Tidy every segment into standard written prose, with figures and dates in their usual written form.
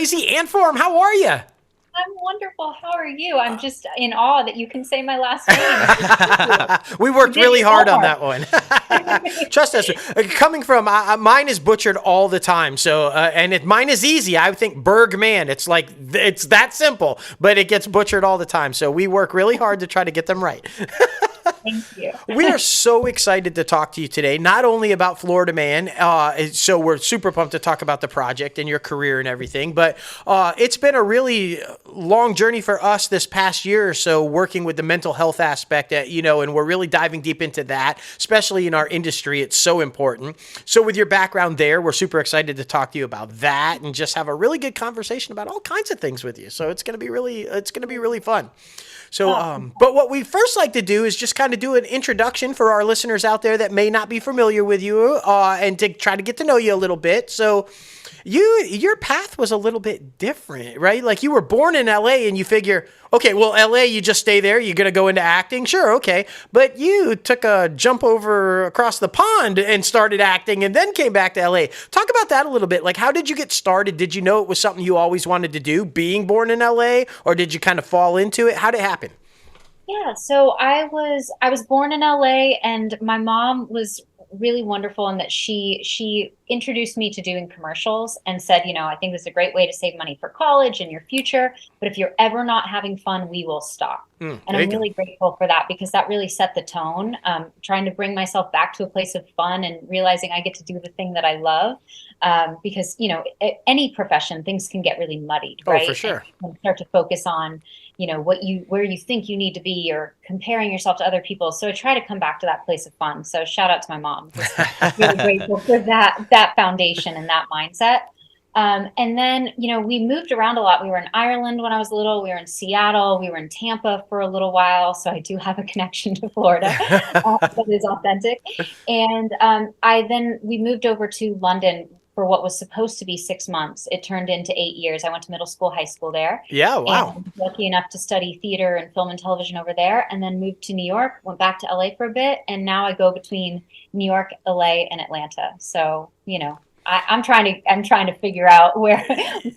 crazy ant form. How are you? I'm wonderful. How are you? I'm just in awe that you can say my last name. We You worked did really your hard on homework. that one. Trust us. Coming from mine is butchered all the time. So mine is easy. I think Bergman. It's like it's that simple, but it gets butchered all the time. So we work really hard to try to get them right. Thank you. We are so excited to talk to you today, not only about Florida Man, so we're super pumped to talk about the project and your career and everything, but it's been a really long journey for us this past year or so working with the mental health aspect, and we're really diving deep into that, especially in our industry. It's so important. So with your background there, we're super excited to talk to you about that and just have a really good conversation about all kinds of things with you. So it's going to be really fun. So, but what we first like to do is just kind of do an introduction for our listeners out there that may not be familiar with you, and to try to get to know you a little bit. So, your path was a little bit different, right? Like you were born in LA and you figure, okay, well, LA, you just stay there. You're going to go into acting. Sure. Okay. But you took a jump over across the pond and started acting and then came back to LA. Talk about that a little bit. Like, how did you get started? Did you know it was something you always wanted to do, being born in LA, or did you kind of fall into it? How did it happen? Yeah, so I was born in LA, and my mom was really wonderful in that she introduced me to doing commercials and said, I think this is a great way to save money for college and your future, but if you're ever not having fun, we will stop. And There you I'm go. really grateful for that because that really set the tone. Trying to bring myself back to a place of fun and realizing I get to do the thing that I love. Because any profession, things can get really muddied, Oh, for right? And sure. you can start to focus on where you think you need to be or comparing yourself to other people. So I try to come back to that place of fun. So shout out to my mom. Just really grateful for that foundation and that mindset. And then, we moved around a lot. We were in Ireland when I was little. We were in Seattle. We were in Tampa for a little while. So I do have a connection to Florida that is authentic. And we moved over to London for what was supposed to be 6 months. It turned into 8 years. I went to middle school, high school there, Yeah. and Wow. was lucky enough to study theater and film and television over there, and then moved to New York, went back to LA for a bit, and now I go between New York, LA, and Atlanta. So, I'm trying to figure out where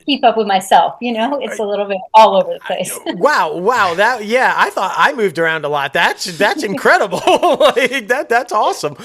keep up with myself. It's a little bit all over the place. Wow, wow, I thought I moved around a lot. That's incredible. Like, that's awesome.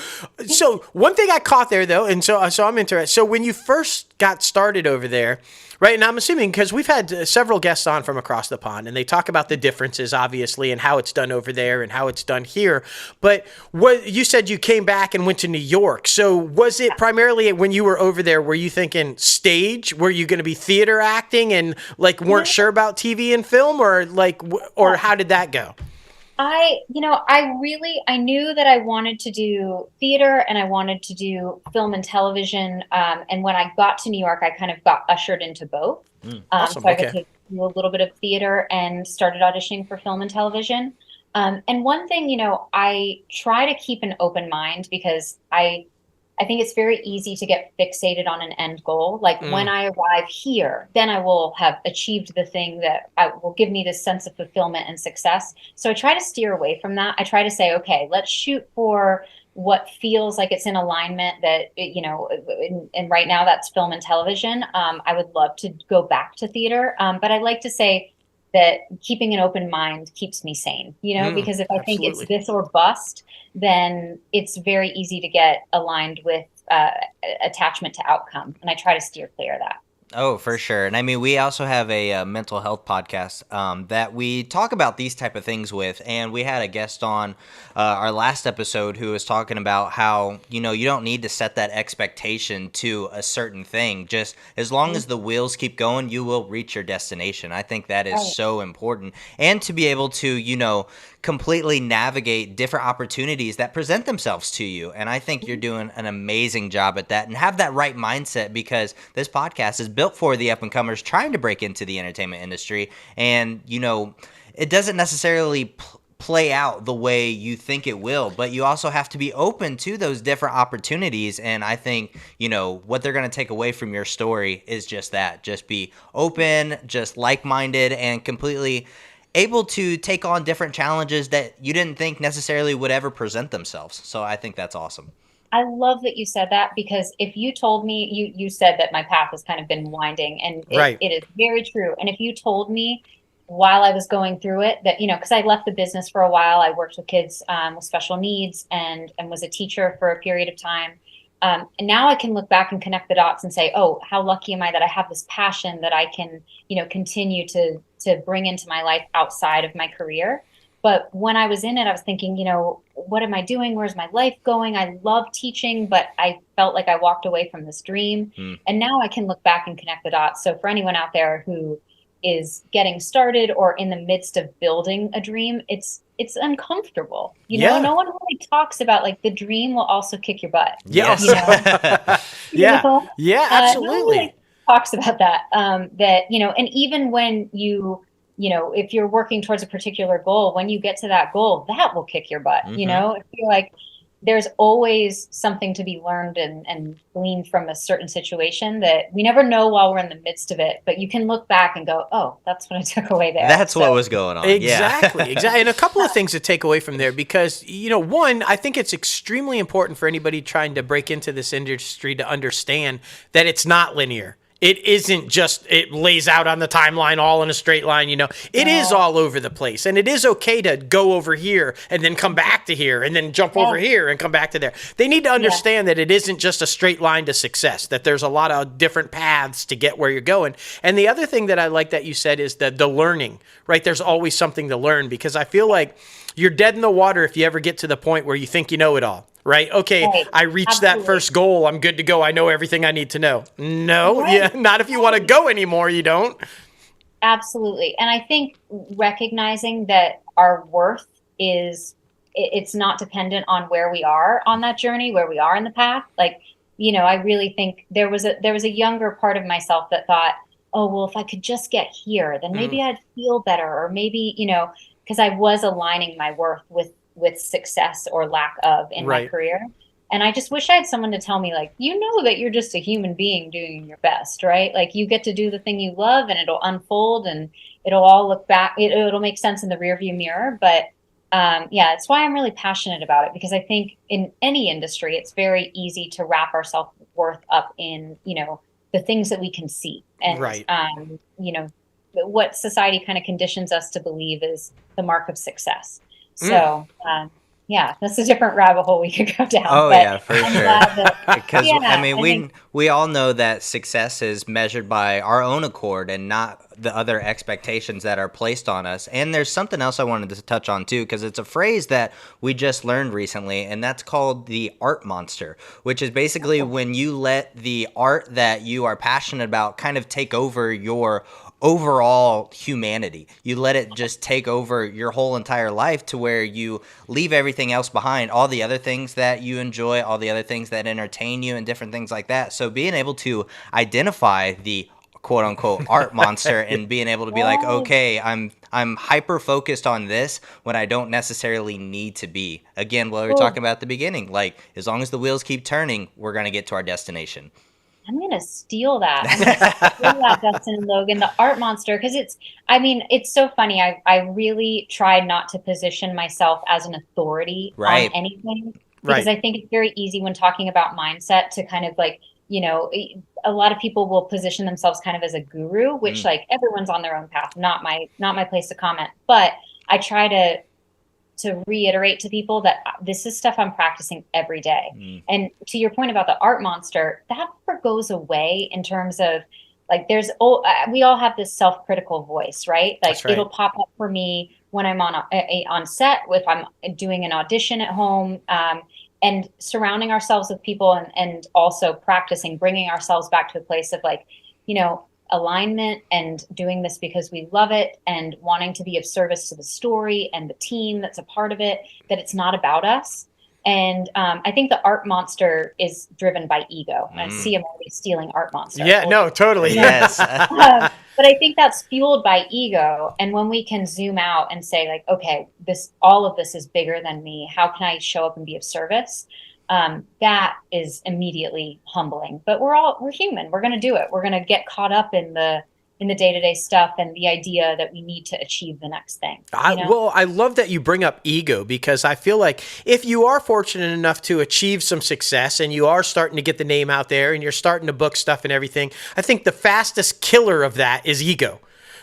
So one thing I caught there though, and so I'm interested. So when you first got started over there, right? And I'm assuming because we've had several guests on from across the pond, and they talk about the differences, obviously, and how it's done over there and how it's done here. But what you said, you came back and went to New York. So was it primarily when you were over there? Were you thinking stage? Were you going to be theater acting and like weren't sure about TV and film, or or how did that go? I knew that I wanted to do theater and I wanted to do film and television. And when I got to New York, I kind of got ushered into both. Awesome. So I got Okay. to do a little bit of theater and started auditioning for film and television. And one thing, I try to keep an open mind because I think it's very easy to get fixated on an end goal. Like when I arrive here, then I will have achieved the thing that will give me this sense of fulfillment and success. So I try to steer away from that. I try to say, okay, let's shoot for what feels like it's in alignment that, and right now that's film and television. I would love to go back to theater. But I like to say that keeping an open mind keeps me sane, because if I think it's Absolutely. this or bust, then it's very easy to get aligned with attachment to outcome. And I try to steer clear of that. Oh, for sure. And I mean, we also have a, mental health podcast that we talk about these type of things with. And we had a guest on our last episode who was talking about how, you don't need to set that expectation to a certain thing. Just as long as the wheels keep going, you will reach your destination. I think that is Right. so important. And to be able to, completely navigate different opportunities that present themselves to you. And I think you're doing an amazing job at that and have that right mindset because this podcast is built for the up and comers trying to break into the entertainment industry. And, it doesn't necessarily play out the way you think it will, but you also have to be open to those different opportunities. And I think, what they're going to take away from your story is just that. Just be open, just like-minded, and completely able to take on different challenges that you didn't think necessarily would ever present themselves. So I think that's awesome. I love that you said that, because if you told me, you said that my path has kind of been winding, and Right. it is very true. And if you told me while I was going through it that, because I left the business for a while, I worked with kids with special needs, and was a teacher for a period of time. And now I can look back and connect the dots and say, oh, how lucky am I that I have this passion that I can, continue to bring into my life outside of my career. But when I was in it, I was thinking, what am I doing? Where's my life going? I love teaching, but I felt like I walked away from this dream. Mm. And now I can look back and connect the dots. So for anyone out there who is getting started or in the midst of building a dream, it's uncomfortable. Yeah. No one really talks about, like, the dream will also kick your butt. Yes. You know? Yeah, No one absolutely. really talks about that. And even when if you're working towards a particular goal, when you get to that goal, that will kick your butt. Mhm. I feel like there's always something to be learned and gleaned from a certain situation that we never know while we're in the midst of it. But you can look back and go, oh, that's what I took away there. That's what was going on. Exactly, Yeah. exactly. And a couple of things to take away from there, because, one, I think it's extremely important for anybody trying to break into this industry to understand that it's not linear. It isn't just, it lays out on the timeline all in a straight line, It is all over the place. And it is okay to go over here and then come back to here and then jump over here and come back to there. They need to understand that it isn't just a straight line to success, that there's a lot of different paths to get where you're going. And the other thing that I like that you said is the learning, right? There's always something to learn, because I feel like you're dead in the water if you ever get to the point where you think you know it all. Right. Okay. Right. I reached that first goal. I'm good to go. I know everything I need to know. No. Right. Yeah. Not if you want to go anymore. You don't. Absolutely. And I think recognizing that our worth it's not dependent on where we are on that journey, where we are in the path. Like, I really think there was a younger part of myself that thought, oh, well, if I could just get here, then maybe I'd feel better. Or maybe, because I was aligning my worth with success or lack of in my career. And I just wish I had someone to tell me, like, that you're just a human being doing your best, right? Like, you get to do the thing you love, and it'll unfold, and it'll all look back. It'll make sense in the rearview mirror. But it's why I'm really passionate about it, because I think in any industry, it's very easy to wrap our self-worth up in, the things that we can see. And, what society kind of conditions us to believe is the mark of success. So, that's a different rabbit hole we could go down. Oh, yeah, for sure. Because, Yeah, we all know that success is measured by our own accord and not the other expectations that are placed on us. And there's something else I wanted to touch on, too, because it's a phrase that we just learned recently, and that's called the art monster, which is basically when you let the art that you are passionate about kind of take over your overall humanity. You let it just take over your whole entire life, to where you leave everything else behind, all the other things that you enjoy, all the other things that entertain you, and different things like that. So being able to identify the quote unquote art monster and being able to be like, okay, I'm hyper focused on this when I don't necessarily need to be. Again, what we were talking about at the beginning, like, as long as the wheels keep turning, we're going to get to our destination. I'm going to steal that. I'm going to steal that, Dustin and Logan, the art monster. Because it's so funny. I really tried not to position myself as an authority on anything. Because I think it's very easy when talking about mindset to kind of, like, a lot of people will position themselves kind of as a guru, which like, everyone's on their own path, not my place to comment. But I try to reiterate to people that this is stuff I'm practicing every day. And to your point about the art monster, that never goes away, in terms of, like, we all have this self-critical voice, right? Like, it'll pop up for me when I'm on set, if I'm doing an audition at home, and surrounding ourselves with people, and also practicing bringing ourselves back to a place of, like, alignment, and doing this because we love it, and wanting to be of service to the story and the team that's a part of it, that it's not about us. And I think the art monster is driven by ego. I see him always stealing art monster. Yeah, no, totally. Yes. But I think that's fueled by ego. And when we can zoom out and say, like, okay, all of this is bigger than me. How can I show up and be of service? That is immediately humbling. But we're human. We're going to do it. We're going to get caught up in the in the day-to-day stuff and the idea that we need to achieve the next thing. Well, I love that you bring up ego, because I feel like if you are fortunate enough to achieve some success and you are starting to get the name out there and you're starting to book stuff and everything, I think the fastest killer of that is ego.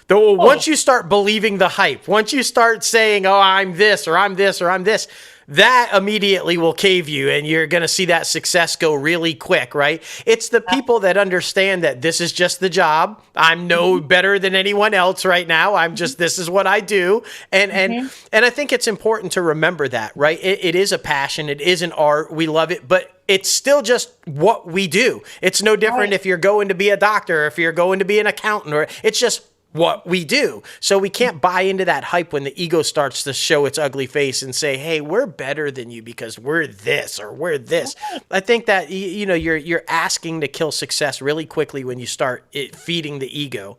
Though once you start believing the hype, once you start saying, oh, I'm this or I'm this or I'm this, that immediately will cave you, and you're going to see that success go really quick, right? It's the people that understand that this is just the job. I'm no better than anyone else right now. I'm just, this is what I do. And I think it's important to remember that, right? It is a passion. It is an art. We love it, but it's still just what we do. It's no different if you're going to be a doctor, or if you're going to be an accountant, or it's just what we do. So we can't buy into that hype when the ego starts to show its ugly face and say, hey, we're better than you because we're this or we're this. I think that, you know, you're asking to kill success really quickly when you start feeding the ego.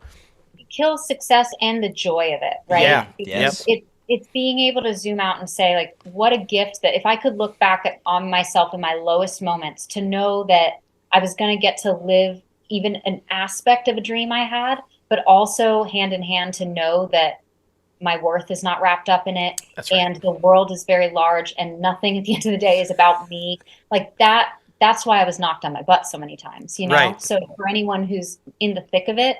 Kill success and the joy of it, right? Yeah. Because it's being able to zoom out and say, like, what a gift that if I could look back on myself in my lowest moments to know that I was going to get to live even an aspect of a dream I had, but also hand in hand to know that my worth is not wrapped up in it. That's right. And the world is very large and nothing at the end of the day is about me. Like that's why I was knocked on my butt so many times, you know? Right. So for anyone who's in the thick of it,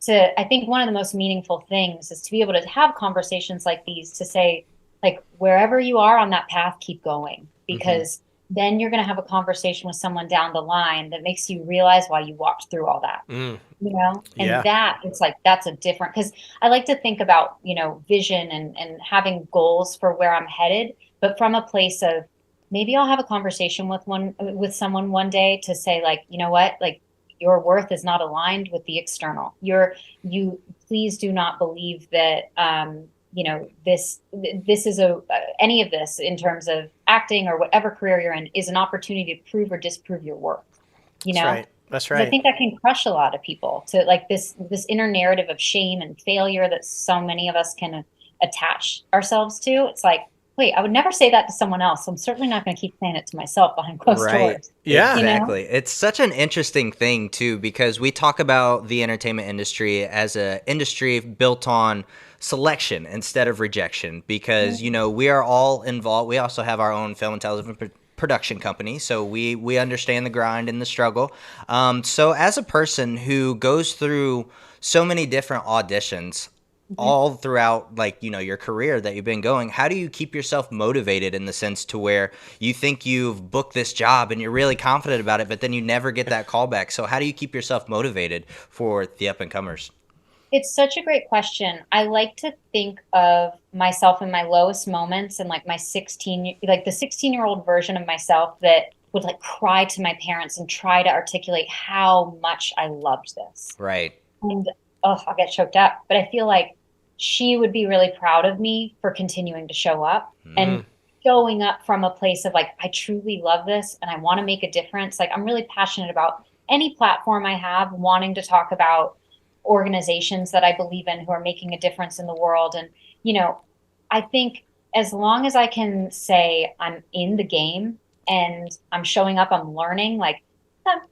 I think one of the most meaningful things is to be able to have conversations like these to say, like, wherever you are on that path, keep going, because then you're going to have a conversation with someone down the line that makes you realize why you walked through all that, you know? And that it's like, that's a different, because I like to think about, you know, vision and having goals for where I'm headed, but from a place of maybe I'll have a conversation with someone one day to say, like, you know what, like, your worth is not aligned with the external. You please do not believe that, you know, this is any of this in terms of acting or whatever career you're in is an opportunity to prove or disprove your worth. You know, That's right. I think that can crush a lot of people to like this inner narrative of shame and failure that so many of us can attach ourselves to. It's like, wait, I would never say that to someone else. So I'm certainly not going to keep saying it to myself behind closed doors. Yeah, exactly. You know? It's such an interesting thing too, because we talk about the entertainment industry as an industry built on selection instead of rejection, because you know, we are all involved. We also have our own film and television production company, so we understand the grind and the struggle. So as a person who goes through so many different auditions all throughout, like, you know, your career that you've been going, how do you keep yourself motivated in the sense to where you think you've booked this job and you're really confident about it, but then you never get that callback? So how do you keep yourself motivated for the up and comers? It's such a great question. I like to think of myself in my lowest moments and like the 16-year-old version of myself that would like cry to my parents and try to articulate how much I loved this. Right. And I'll get choked up, but I feel like she would be really proud of me for continuing to show up and showing up from a place of like, I truly love this and I want to make a difference. Like, I'm really passionate about any platform I have, wanting to talk about organizations that I believe in who are making a difference in the world. And, you know, I think as long as I can say I'm in the game and I'm showing up, I'm learning, like,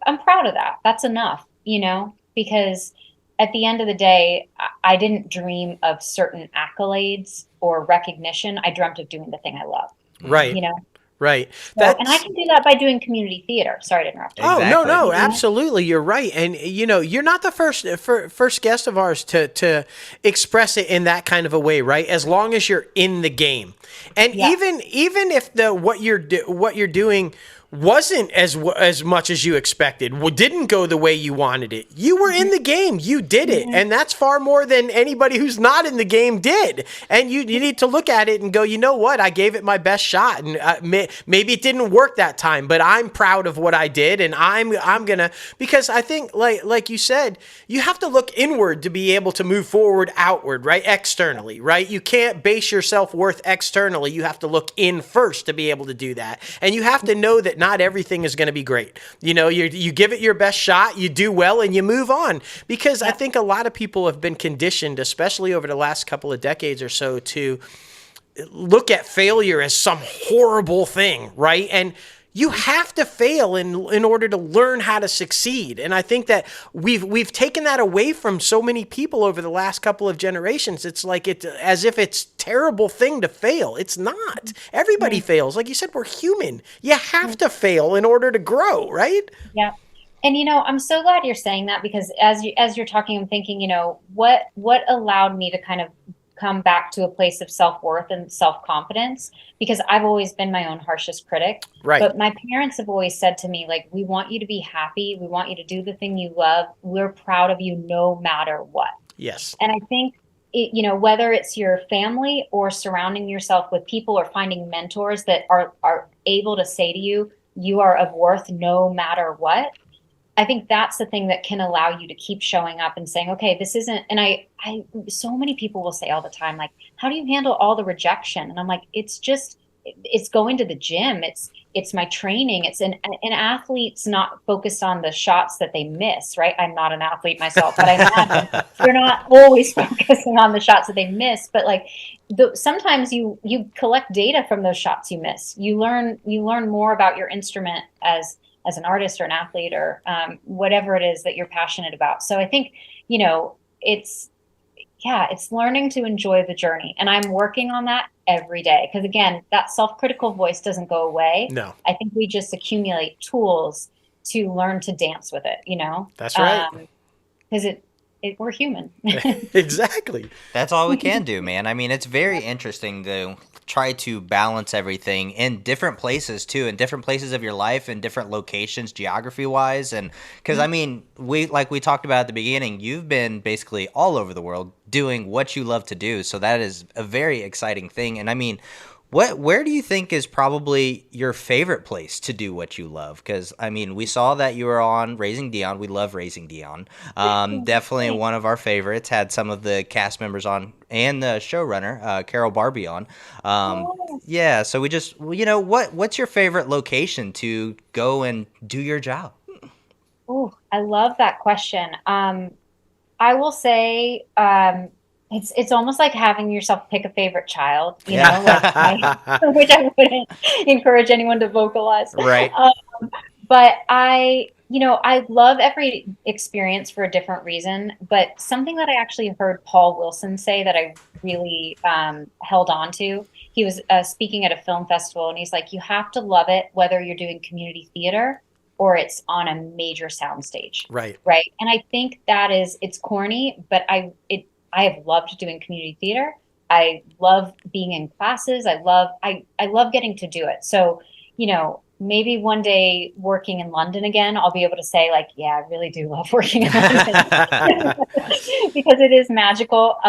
I'm proud of that. That's enough, you know, because at the end of the day, I didn't dream of certain accolades or recognition. I dreamt of doing the thing I love. Right. You know? Right. So, and I can do that by doing community theater. Sorry to interrupt you. Oh, no, absolutely. You're right. And, you know, you're not the first guest of ours to express it in that kind of a way, right? As long as you're in the game. And even if what you're doing wasn't as much as you expected, didn't go the way you wanted it, you were in the game, you did it, and that's far more than anybody who's not in the game did. And you need to look at it and go, you know what, I gave it my best shot, and maybe it didn't work that time, but I'm proud of what I did, and I'm gonna, because I think like you said, you have to look inward to be able to move forward outward, right? Externally, right? You can't base your self-worth externally. You have to look in first to be able to do that, and you have to know that not everything is going to be great. You know, you give it your best shot, you do well, and you move on. Because I think a lot of people have been conditioned, especially over the last couple of decades or so, to look at failure as some horrible thing, right? And you have to fail in order to learn how to succeed. And I think that we've taken that away from so many people over the last couple of generations. It's like as if it's a terrible thing to fail. It's not. Everybody fails. Like you said, we're human. You have to fail in order to grow, right? Yeah. And I'm so glad you're saying that, because as you're talking, I'm thinking, what allowed me to kind of come back to a place of self-worth and self-confidence, because I've always been my own harshest critic. Right. But my parents have always said to me, like, we want you to be happy. We want you to do the thing you love. We're proud of you no matter what. Yes. And I think whether it's your family or surrounding yourself with people or finding mentors that are able to say to you, you are of worth no matter what. I think that's the thing that can allow you to keep showing up and saying, okay, this isn't, and I so many people will say all the time, like, how do you handle all the rejection? And I'm like, it's going to the gym. It's my training. It's an athlete's not focused on the shots that they miss, right? I'm not an athlete myself, but I imagine they're not always focusing on the shots that they miss, but like sometimes you collect data from those shots you miss. You learn more about your instrument as an artist or an athlete or whatever it is that you're passionate about. So I think, it's learning to enjoy the journey. And I'm working on that every day. Because again, that self-critical voice doesn't go away. No. I think we just accumulate tools to learn to dance with it, That's right. Because we're human. Exactly. That's all we can do, man. I mean, it's very interesting to try to balance everything in different places too, in different places of your life, in different locations, geography wise. And because I mean, we talked about at the beginning, you've been basically all over the world doing what you love to do. So that is a very exciting thing. And I mean, where do you think is probably your favorite place to do what you love? Because, I mean, we saw that you were on Raising Dion. We love Raising Dion. Definitely one of our favorites. Had some of the cast members on and the showrunner, Carol Barbie, on. Yeah, so we just, what's your favorite location to go and do your job? Oh, I love that question. I will say, it's almost like having yourself pick a favorite child, which I wouldn't encourage anyone to vocalize. Right. But I love every experience for a different reason. But something that I actually heard Paul Wilson say that I really held on to, he was speaking at a film festival, and he's like, you have to love it, whether you're doing community theater or it's on a major soundstage. Right. Right. And I think it's corny, but I have loved doing community theater. I love being in classes. I love getting to do it. So, maybe one day working in London again, I'll be able to say like, yeah, I really do love working in London because it is magical.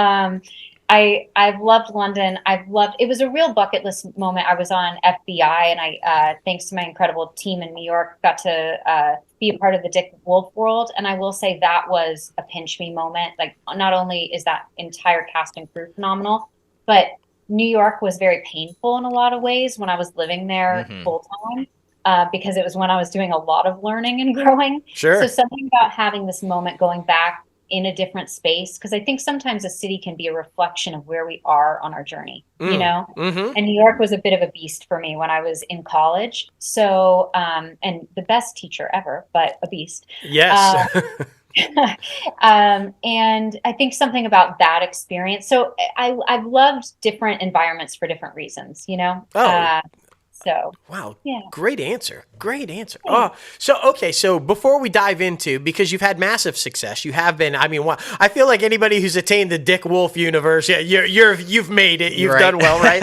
I've loved London. It was a real bucket list moment. I was on FBI, and I, thanks to my incredible team in New York, got to be a part of the Dick Wolf world. And I will say that was a pinch me moment. Like, not only is that entire cast and crew phenomenal, but New York was very painful in a lot of ways when I was living there full time. Because it was when I was doing a lot of learning and growing. Sure. So something about having this moment going back in a different space, because I think sometimes a city can be a reflection of where we are on our journey, Mm-hmm. And New York was a bit of a beast for me when I was in college. So, and the best teacher ever, but a beast. Yes. And I think something about that experience. So I've loved different environments for different reasons, So wow. Yeah. Great answer. Oh, so before we dive into, because you've had massive success, you have been, I feel like anybody who's attained the Dick Wolf universe, you've made it. You've done well, right?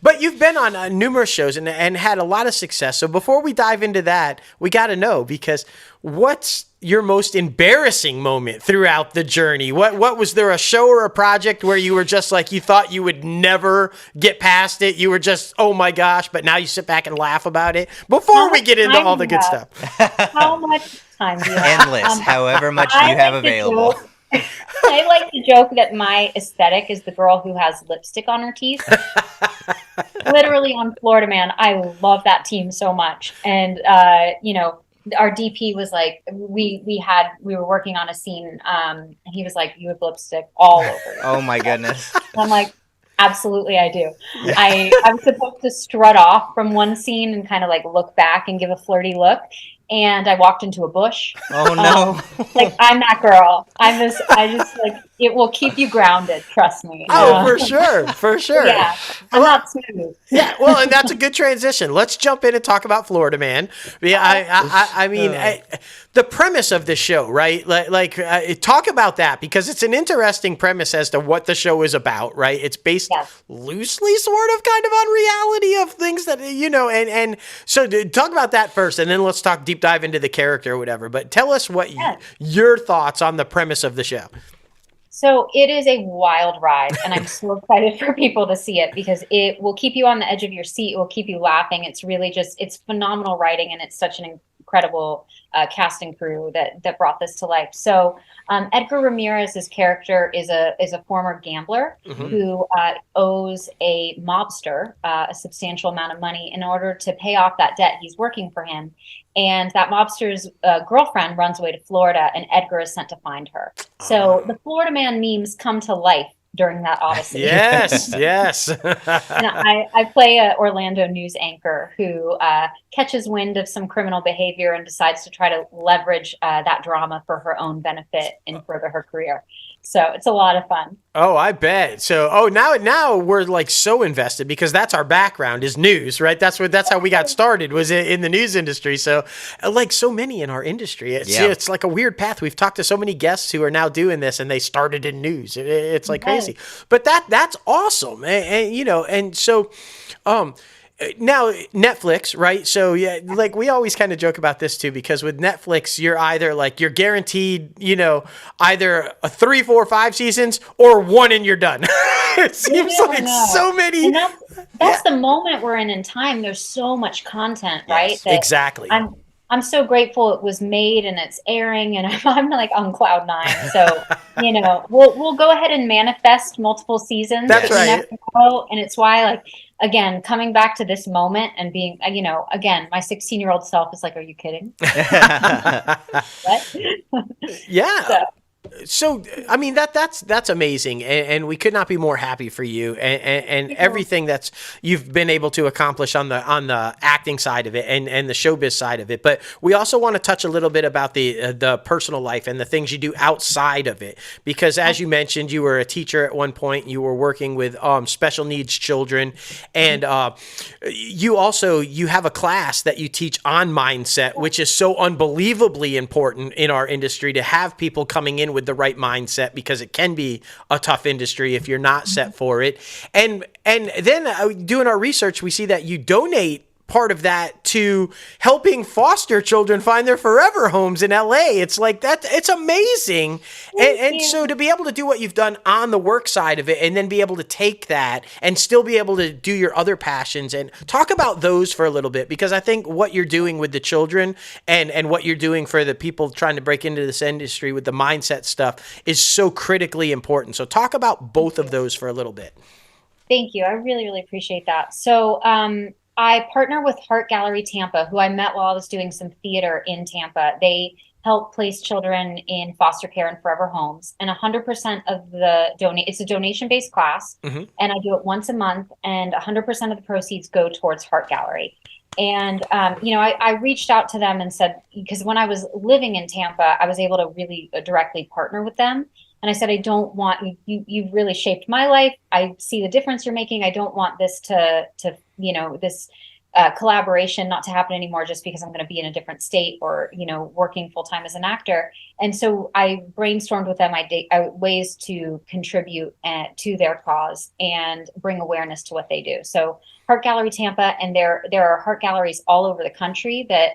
But you've been on numerous shows and had a lot of success. So before we dive into that, we got to know, because what's your most embarrassing moment throughout the journey? What was there, a show or a project where you were just like, you thought you would never get past it? You were just, oh my gosh, but now you sit back and laugh about it before we get into all the good stuff. How much time do you have? Endless, however much you have available. I like to joke that my aesthetic is the girl who has lipstick on her teeth. Literally on Florida Man. I love that team so much. And, our DP was like, we were working on a scene, and he was like, you have lipstick all over you. Oh my goodness. I'm like, Absolutely, I do. I'm supposed to strut off from one scene and kind of like look back and give a flirty look. And I walked into a bush. Oh no. Like I'm that girl. I just like it will keep you grounded. Trust me. Oh, for sure, for sure. Yeah, I'm not smooth. Yeah, well, and that's a good transition. Let's jump in and talk about Florida Man. Yeah, I mean, the premise of the show, right? Talk about that because it's an interesting premise as to what the show is about, right? It's based loosely, sort of, kind of on reality of things that and so talk about that first, and then let's talk deep dive into the character or whatever. But tell us what your thoughts on the premise of the show. So it is a wild ride, and I'm so excited for people to see it because it will keep you on the edge of your seat. It will keep you laughing. It's really it's phenomenal writing, and it's such an incredible cast and crew that brought this to life. So Edgar Ramirez's character is a former gambler who owes a mobster a substantial amount of money. In order to pay off that debt, he's working for him. And that mobster's girlfriend runs away to Florida, and Edgar is sent to find her. So the Florida Man memes come to life during that odyssey. Yes. And I play a Orlando news anchor who catches wind of some criminal behavior and decides to try to leverage that drama for her own benefit and further her career. So it's a lot of fun. Oh, I bet. So, now we're like so invested because that's our background is news, right? That's how we got started was in the news industry. So, like so many in our industry, it's like a weird path. We've talked to so many guests who are now doing this, and they started in news. It's like crazy, but that's awesome, and so, now Netflix, right? So yeah, like we always kind of joke about this too, because with Netflix, you're guaranteed, either a 3, 4, 5 seasons or one and you're done. It seems like so many. And that's the moment we're in time. There's so much content, right? Yes, exactly. I'm so grateful it was made and it's airing, and I'm like on cloud 9. So, we'll go ahead and manifest multiple seasons. That's right. And it's why, again, coming back to this moment and being, again, my 16-year-old self is like, are you kidding? What? Yeah. So, I mean, that's amazing. And we could not be more happy for you and everything that's you've been able to accomplish on the acting side of it and the showbiz side of it. But we also want to touch a little bit about the personal life and the things you do outside of it. Because as you mentioned, you were a teacher at one point, you were working with special needs children. And you have a class that you teach on mindset, which is so unbelievably important in our industry to have people coming in with the right mindset, because it can be a tough industry if you're not set for it. And then doing our research, we see that you donate part of that to helping foster children find their forever homes in LA. It's like that. It's amazing. And so to be able to do what you've done on the work side of it and then be able to take that and still be able to do your other passions and talk about those for a little bit, because I think what you're doing with the children and what you're doing for the people trying to break into this industry with the mindset stuff is so critically important. So talk about both of those for a little bit. Thank you. I really, really appreciate that. So, I partner with Heart Gallery Tampa, who I met while I was doing some theater in Tampa. They help place children in foster care and forever homes. And 100% of it's a donation-based class. And I do it once a month, and 100% of the proceeds go towards Heart Gallery. And, I reached out to them and said, because when I was living in Tampa, I was able to really directly partner with them. And I said, I don't want you've really shaped my life. I see the difference you're making. I don't want this this collaboration not to happen anymore just because I'm going to be in a different state or, working full time as an actor. And so I brainstormed with them ways to contribute to their cause and bring awareness to what they do. So Heart Gallery Tampa, and there are Heart Galleries all over the country that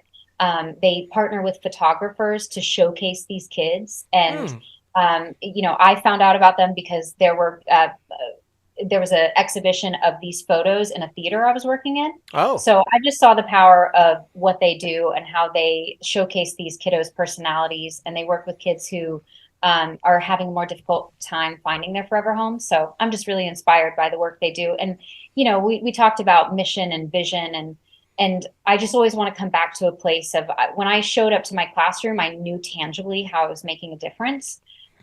they partner with photographers to showcase these kids. And I found out about them because there was an exhibition of these photos in a theater I was working in. Oh. So I just saw the power of what they do and how they showcase these kiddos' personalities, and they work with kids who are having a more difficult time finding their forever home. So I'm just really inspired by the work they do. And, we talked about mission and vision, and I just always want to come back to a place of when I showed up to my classroom, I knew tangibly how I was making a difference.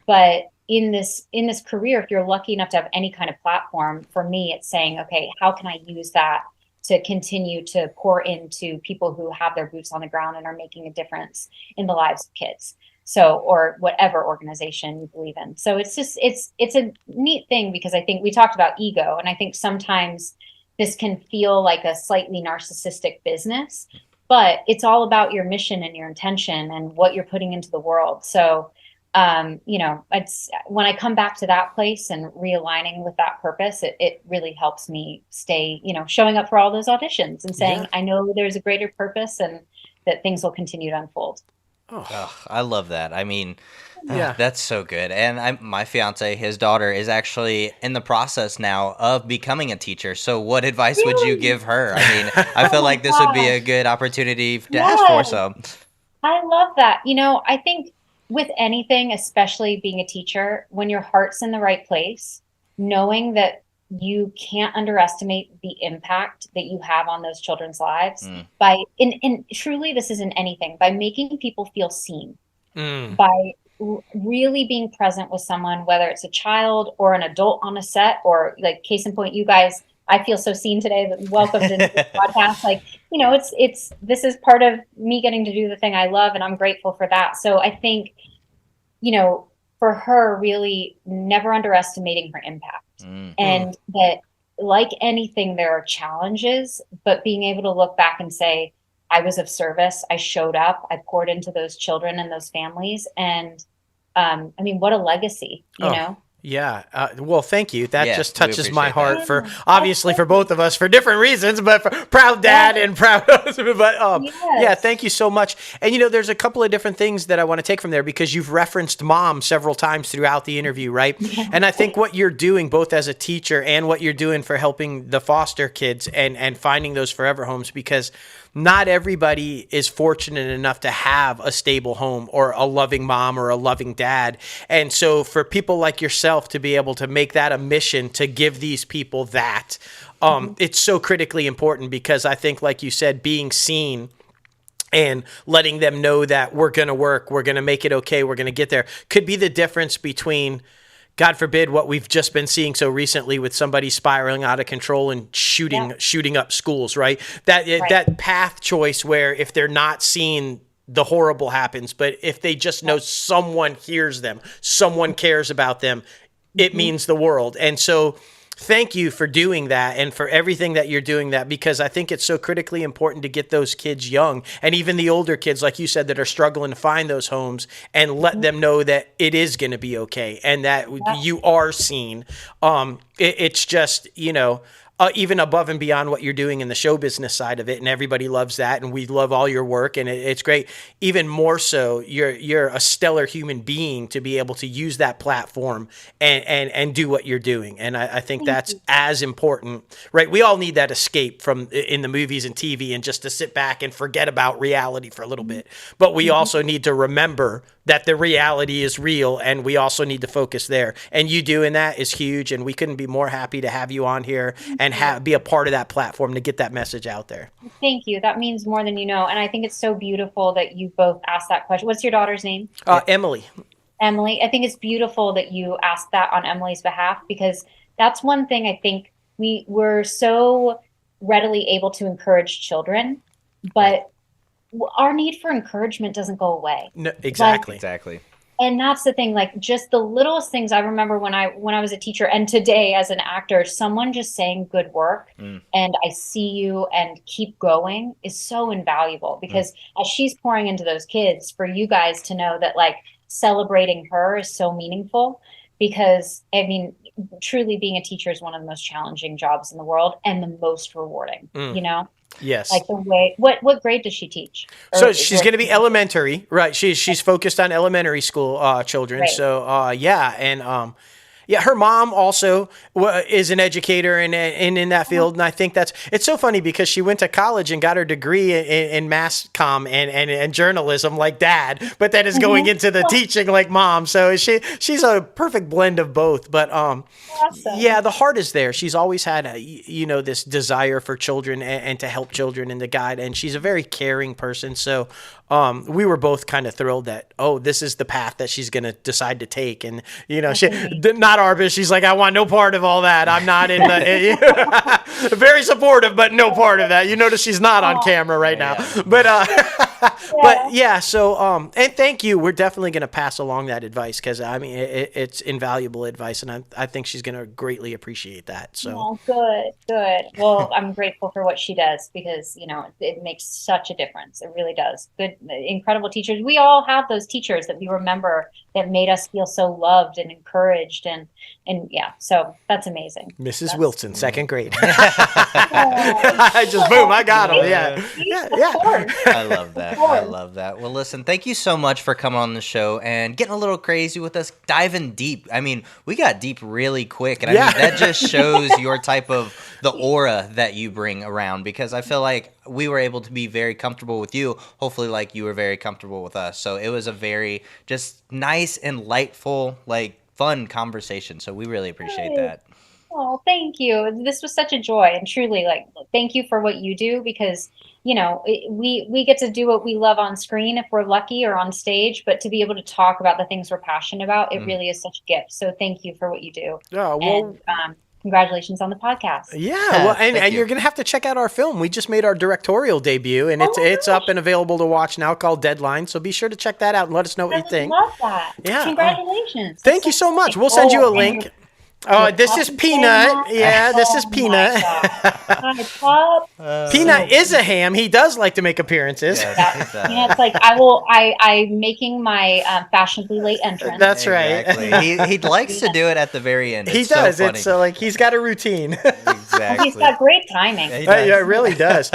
But in this career, if you're lucky enough to have any kind of platform, for me, it's saying, okay, how can I use that to continue to pour into people who have their boots on the ground and are making a difference in the lives of kids. So, or whatever organization you believe in. So it's just, it's a neat thing, because I think we talked about ego, and I think sometimes this can feel like a slightly narcissistic business, but it's all about your mission and your intention and what you're putting into the world. So, it's when I come back to that place and realigning with that purpose, it really helps me stay, showing up for all those auditions and saying, Yeah. I know there's a greater purpose and that things will continue to unfold. Oh, I love that. I mean, Yeah. that's so good. And my fiance, his daughter, is actually in the process now of becoming a teacher. So what advice would you give her? I mean, I feel Oh my like this would be a gosh. good opportunity to ask for. Yes. So, I love that. I think with anything, especially being a teacher, when your heart's in the right place, knowing that you can't underestimate the impact that you have on those children's lives by, and truly, this isn't anything, by making people feel seen, Mm. by really being present with someone, whether it's a child or an adult on a set, or like case in point, you guys, I feel so seen today, that welcomed into this podcast. Like, this is part of me getting to do the thing I love, and I'm grateful for that. So I think, for her, really never underestimating her impact, and that, like anything, there are challenges, but being able to look back and say, I was of service. I showed up. I poured into those children and those families. And what a legacy, you know? Yeah. Well, thank you. That Yeah, just we touches my appreciate heart that. for, Yeah, obviously, for both of us for different reasons, but for proud dad and proud husband. But yeah, Yes. thank you so much. And there's a couple of different things that I want to take from there, because you've referenced mom several times throughout the interview, right? And I think what you're doing, both as a teacher and what you're doing for helping the foster kids and finding those forever homes, because not everybody is fortunate enough to have a stable home or a loving mom or a loving dad. And so for people like yourself to be able to make that a mission to give these people that, it's so critically important, because I think, like you said, being seen and letting them know that we're going to work, we're going to make it okay, we're going to get there, could be the difference between, God forbid, what we've just been seeing so recently with somebody spiraling out of control and shooting up schools, right? That path choice where if they're not seen, the horrible happens, but if they just know someone hears them, someone cares about them, it means the world. And so thank you for doing that and for everything that you're doing that, because I think it's so critically important to get those kids young, and even the older kids, like you said, that are struggling to find those homes, and let them know that it is going to be okay and that you are seen. It's just, even above and beyond what you're doing in the show business side of it, and everybody loves that, and we love all your work, and it's great. Even more so, you're a stellar human being to be able to use that platform and do what you're doing, and I think that's as important, right? We all need that escape from in the movies and TV, and just to sit back and forget about reality for a little bit. But we also need to remember that the reality is real, and we also need to focus there. And you doing that is huge, and we couldn't be more happy to have you on here and be a part of that platform to get that message out there. Thank you. That means more than you know. And I think it's so beautiful that you both asked that question. What's your daughter's name? Emily. Emily. I think it's beautiful that you asked that on Emily's behalf, because that's one thing I think we're so readily able to encourage children, but our need for encouragement doesn't go away. No, exactly. Exactly. And that's the thing, like just the littlest things. I remember when I was a teacher, and today as an actor, someone just saying good work and I see you and keep going is so invaluable, because as she's pouring into those kids, for you guys to know that like celebrating her is so meaningful, because truly being a teacher is one of the most challenging jobs in the world and the most rewarding, Yes. Like the way, what grade does she teach? So she's going to be elementary, right? She's focused on elementary school children. Right. So and her mom also is an educator and in that field, and I think it's so funny, because she went to college and got her degree in mass comm and journalism like dad, but then is going into the teaching like mom. So she's a perfect blend of both. But Awesome. yeah, the heart is there. She's always had this desire for children and to help children and to guide, and she's a very caring person. So we were both kind of thrilled that, oh, this is the path that she's going to decide to take. And, she, not our business. She's like, I want no part of all that. I'm not in the, very supportive, but no part of that. You notice she's not on camera right now. But, but yeah, so, and thank you. We're definitely going to pass along that advice because, I mean, it's invaluable advice, and I think she's going to greatly appreciate that. So, good. Well, I'm grateful for what she does because, it makes such a difference. It really does. Good, incredible teachers. We all have those teachers that we remember that made us feel so loved and encouraged, and yeah, so that's amazing. Mrs. Wilson, second grade. I just boom, I got him. Yeah. I love that. I love that. Well, listen, thank you so much for coming on the show and getting a little crazy with us, diving deep. I mean, we got deep really quick, and I mean that just shows your type of the aura that you bring around, because I feel like we were able to be very comfortable with you, hopefully like you were very comfortable with us. So it was a very just nice and lightful, like fun conversation. So we really appreciate that. Oh, thank you. This was such a joy, and truly, like, thank you for what you do, because we get to do what we love on screen if we're lucky, or on stage, but to be able to talk about the things we're passionate about, it really is such a gift. So thank you for what you do. Oh, well, and congratulations on the podcast. Yeah, well, and you're gonna have to check out our film. We just made our directorial debut, and it's up and available to watch now, called Deadline. So be sure to check that out and let us know what you think. I love that. Yeah, congratulations. Thank you so much. We'll send you a link. Oh, this is Peanut. Yeah, this is Peanut. Peanut is a ham. He does like to make appearances. Peanut's like, I'm making my fashionably late entrance. That's right. Exactly. He likes to do it at the very end. He does. So it's like he's got a routine. Exactly. He's got great timing. Yeah, it really does.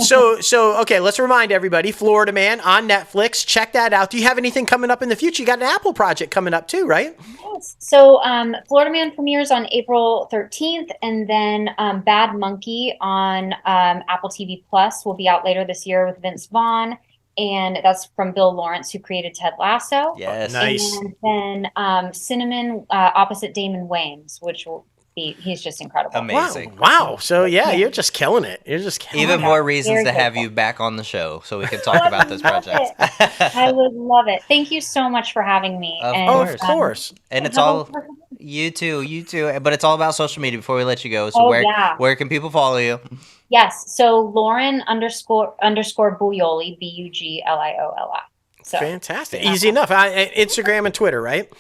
So okay, let's remind everybody, Florida Man on Netflix. Check that out. Do you have anything coming up in the future? You got an Apple project coming up too, right? Yes. So Florida Man premieres on April 13th, and then Bad Monkey on Apple TV Plus will be out later this year with Vince Vaughn, and that's from Bill Lawrence, who created Ted Lasso. Yes. Nice. And then Cinnamon opposite Damon Wayans, which will he's just incredible. Amazing. Wow. So you're just killing it. You're just killing Even it. more reasons to have you back on the show so we can talk about this project. I would love it. Thank you so much for having me. Of course. And it's all you too. But it's all about social media before we let you go. So where can people follow you? Yes. So Lauren __ Buglioli, Buglioli. So fantastic. Easy enough. Instagram and Twitter, right?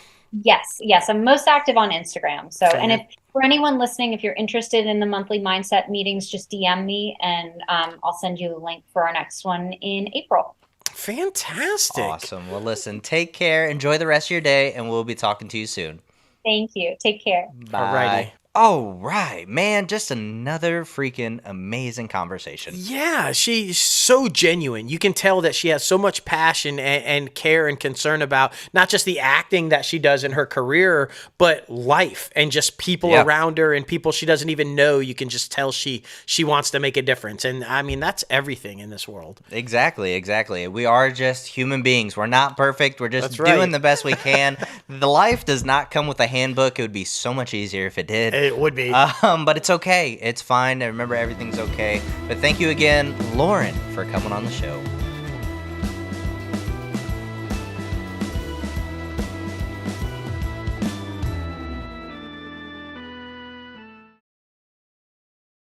Yes. I'm most active on Instagram. So, and if for anyone listening, if you're interested in the monthly mindset meetings, just DM me, and I'll send you the link for our next one in April. Fantastic. Awesome. Well, listen, take care. Enjoy the rest of your day, and we'll be talking to you soon. Thank you. Take care. Bye. All right, man, just another freaking amazing conversation. Yeah, she's so genuine. You can tell that she has so much passion and care and concern about not just the acting that she does in her career, but life and just people around her and people she doesn't even know. You can just tell she wants to make a difference. And I mean, that's everything in this world. Exactly. We are just human beings. We're not perfect. We're just doing the best we can. The life does not come with a handbook. It would be so much easier if it did. It would be. But it's okay. It's fine. I remember everything's okay. But thank you again, Lauren, for coming on the show.